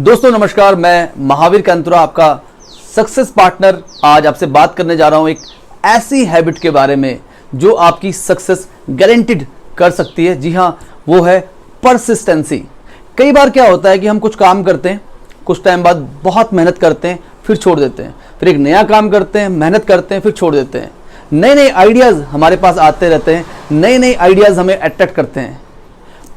दोस्तों नमस्कार, मैं महावीर कंतुरा आपका सक्सेस पार्टनर आज आपसे बात करने जा रहा हूं एक ऐसी हैबिट के बारे में जो आपकी सक्सेस गारंटीड कर सकती है। जी हां, वो है परसिस्टेंसी। कई बार क्या होता है कि हम कुछ काम करते हैं, कुछ टाइम बाद बहुत मेहनत करते हैं, फिर छोड़ देते हैं, फिर एक नया काम करते हैं, मेहनत करते हैं, फिर छोड़ देते हैं। नए नए आइडियाज़ हमारे पास आते रहते हैं, नए नए आइडियाज़ हमें अट्रैक्ट करते हैं।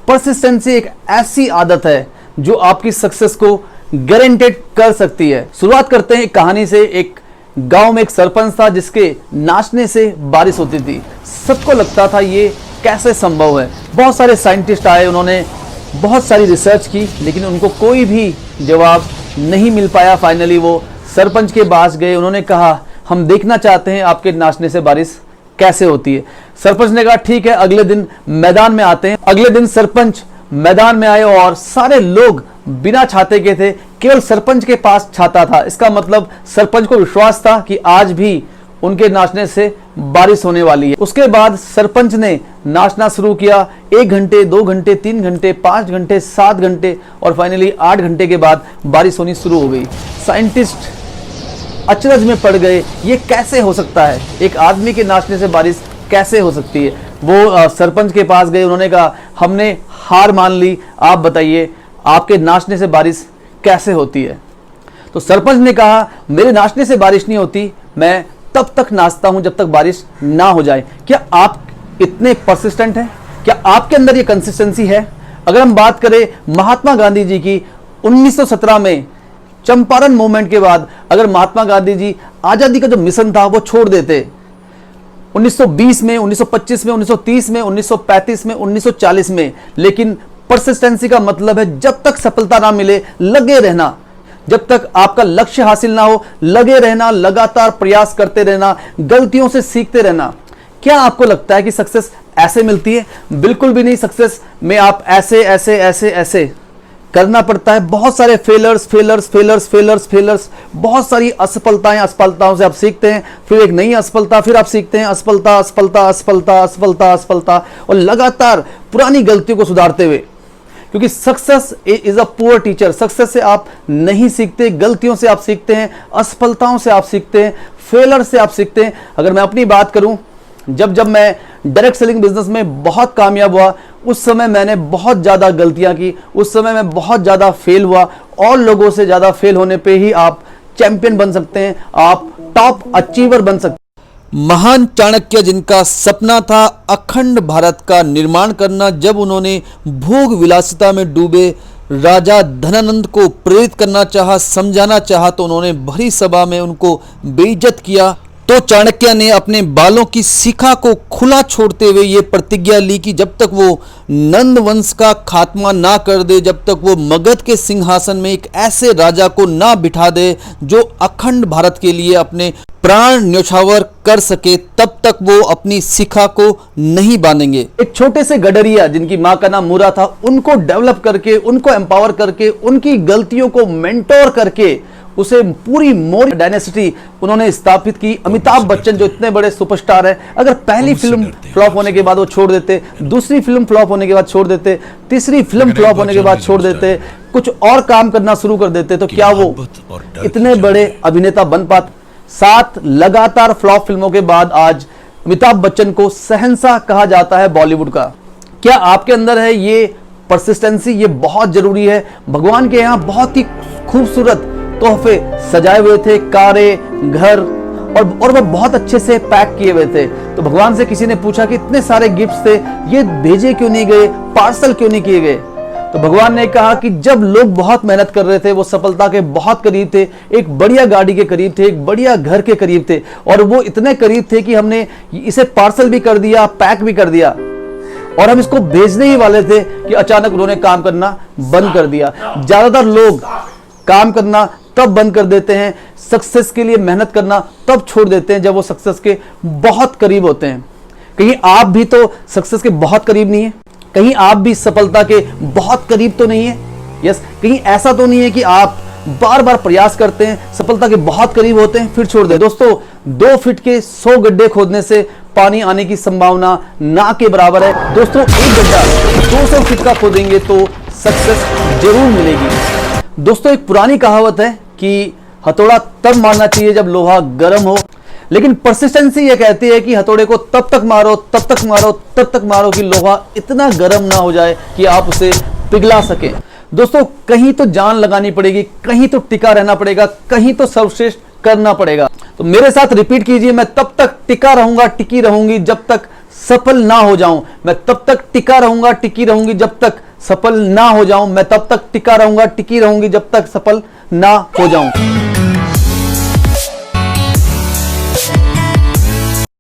परसिस्टेंसी एक ऐसी आदत है जो आपकी सक्सेस को गारंटेड कर सकती है। शुरुआत करते हैं एक कहानी से। एक गांव में एक सरपंच था जिसके नाचने से बारिश होती थी। सबको लगता था ये कैसे संभव है। बहुत सारे साइंटिस्ट आए, उन्होंने बहुत सारी रिसर्च की, लेकिन उनको कोई भी जवाब नहीं मिल पाया। फाइनली वो सरपंच के पास गए। उन्होंने कहा, हम देखना चाहते हैं आपके नाचने से बारिश कैसे होती है। सरपंच ने कहा, ठीक है, अगले दिन मैदान में आते हैं। अगले दिन सरपंच मैदान में आए और सारे लोग बिना छाते के थे, केवल सरपंच के पास छाता था। इसका मतलब सरपंच को विश्वास था कि आज भी उनके नाचने से बारिश होने वाली है। उसके बाद सरपंच ने नाचना शुरू किया। 1 घंटे, 2 घंटे, 3 घंटे, 5 घंटे, 7 घंटे और फाइनली 8 घंटे के बाद बारिश होनी शुरू हो गई। साइंटिस्ट अचरज में पड़ गए, ये कैसे हो सकता है, एक आदमी के नाचने से बारिश कैसे हो सकती है। वो सरपंच के पास गए। उन्होंने कहा, हमने हार मान ली, आप बताइए आपके नाचने से बारिश कैसे होती है। तो सरपंच ने कहा, मेरे नाचने से बारिश नहीं होती, मैं तब तक नाचता हूं जब तक बारिश ना हो जाए। क्या आप इतने परसिस्टेंट हैं? क्या आपके अंदर ये कंसिस्टेंसी है? अगर हम बात करें महात्मा गांधी जी की, 1917 में चंपारण मूवमेंट के बाद अगर महात्मा गांधी जी आजादी का जो मिशन था वो छोड़ देते 1920 में, 1925 में, 1930 में, 1935 में, 1940 में, लेकिन परसिस्टेंसी का मतलब है जब तक सफलता ना मिले लगे रहना, जब तक आपका लक्ष्य हासिल ना हो लगे रहना, लगातार प्रयास करते रहना, गलतियों से सीखते रहना। क्या आपको लगता है कि सक्सेस ऐसे मिलती है? बिल्कुल भी नहीं। सक्सेस में आप ऐसे ऐसे ऐसे ऐसे करना पड़ता है। बहुत सारे फेलर्स, बहुत सारी असफलताओं से आप सीखते हैं, फिर एक नई असफलता, फिर आप सीखते हैं, असफलता और लगातार पुरानी गलतियों को सुधारते हुए। क्योंकि success is a poor teacher. Success से आप नहीं सीखते, गलतियों से आप सीखते हैं, असफलताओं से आप सीखते हैं, फेलर से आप सीखते हैं। अगर मैं अपनी बात करूं, जब मैं डायरेक्ट सेलिंग बिजनेस में बहुत कामयाब हुआ, उस समय मैंने बहुत ज़्यादा गलतियां की, उस समय मैं बहुत ज़्यादा फेल हुआ। और लोगों से ज़्यादा फेल होने पे ही आप चैंपियन बन सकते हैं, आप टॉप अचीवर बन सकते हैं। महान चाणक्य, जिनका सपना था अखंड भारत का निर्माण करना, जब उन्होंने भोग विलासिता में डूबे राजा धनानंद को प्रेरित करना चाहा, समझाना चाहा, तो उन्होंने भरी सभा में उनको बेइज्जत किया। तो चाणक्य ने अपने बालों की शिखा को खुला छोड़ते हुए ये प्रतिज्ञा ली कि जब तक वो नंद वंश का खात्मा ना कर दे, जब तक वो मगध के सिंहासन में एक ऐसे राजा को ना बिठा दे जो अखंड भारत के लिए अपने प्राण न्यौछावर कर सके, तब तक वो अपनी शिखा को नहीं बांधेंगे। एक छोटे से गडरिया जिनकी मां का नाम मूरा था, उनको डेवलप करके, उनको एम्पावर करके, उनकी गलतियों को मेंटोर करके उसे पूरी मौर्य डायनेस्टी उन्होंने स्थापित की। अमिताभ बच्चन जो इतने बड़े सुपरस्टार हैं, अगर पहली फिल्म फ्लॉप होने के बाद वो छोड़ देते, दूसरी फिल्म फ्लॉप होने के बाद छोड़ देते, तीसरी फिल्म फ्लॉप होने के बाद छोड़ देते, कुछ और काम करना शुरू कर देते, तो क्या वो इतने बड़े अभिनेता बन पाते? 7 लगातार फ्लॉप फिल्मों के बाद आज अमिताभ बच्चन को शहंशाह कहा जाता है बॉलीवुड का। क्या आपके अंदर है ये परसिस्टेंसी? ये बहुत जरूरी है। भगवान के यहाँ बहुत ही खूबसूरत तोहफे सजाए हुए थे, कारें, घर, और वो बहुत अच्छे से पैक किए हुए थे। तो भगवान से किसी ने पूछा कि इतने सारे गिफ्ट्स थे, ये भेजे क्यों नहीं गए, पार्सल क्यों नहीं किए गए? तो भगवान ने कहा कि जब लोग बहुत मेहनत कर रहे थे, वो सफलता के बहुत करीब थे, एक बढ़िया गाड़ी के करीब थे, एक बढ़िया घर के करीब थे, और वो इतने करीब थे कि हमने इसे पार्सल भी कर दिया, पैक भी कर दिया, और हम इसको भेजने ही वाले थे कि अचानक उन्होंने काम करना बंद कर दिया। ज्यादातर लोग काम करना तब बंद कर देते हैं, सक्सेस के लिए मेहनत करना तब छोड़ देते हैं जब वो सक्सेस के बहुत करीब होते हैं। कहीं आप भी तो सक्सेस के बहुत करीब नहीं है? कहीं आप भी सफलता के बहुत करीब तो नहीं है? यस, कहीं ऐसा तो नहीं है कि आप बार बार प्रयास करते हैं, सफलता के बहुत करीब होते हैं, फिर छोड़ दें? दोस्तों, 2 फीट के 100 गड्ढे खोदने से पानी आने की संभावना ना के बराबर है। दोस्तों, एक गड्ढा 200 फीट का खोदेंगे तो सक्सेस जरूर मिलेगी। दोस्तों एक पुरानी कहावत है कि हथौड़ा तब मारना चाहिए जब लोहा गर्म हो, लेकिन परसिस्टेंसी ये कहती है कि हथौड़े को तब तक मारो, तब तक मारो, तब तक मारो कि लोहा इतना गर्म ना हो जाए कि आप उसे पिघला सके। दोस्तों कहीं तो जान लगानी पड़ेगी, कहीं तो टिका रहना पड़ेगा, कहीं तो सर्वश्रेष्ठ करना पड़ेगा। तो मेरे साथ रिपीट कीजिए, मैं तब तक टिका रहूंगा, टिकी रहूंगी जब तक सफल ना हो जाऊं। मैं तब तक टिका रहूंगा, टिकी रहूंगी जब तक सफल ना हो जाऊं। मैं तब तक टिका रहूंगा, टिकी रहूंगी जब तक सफल ना हो जाऊं।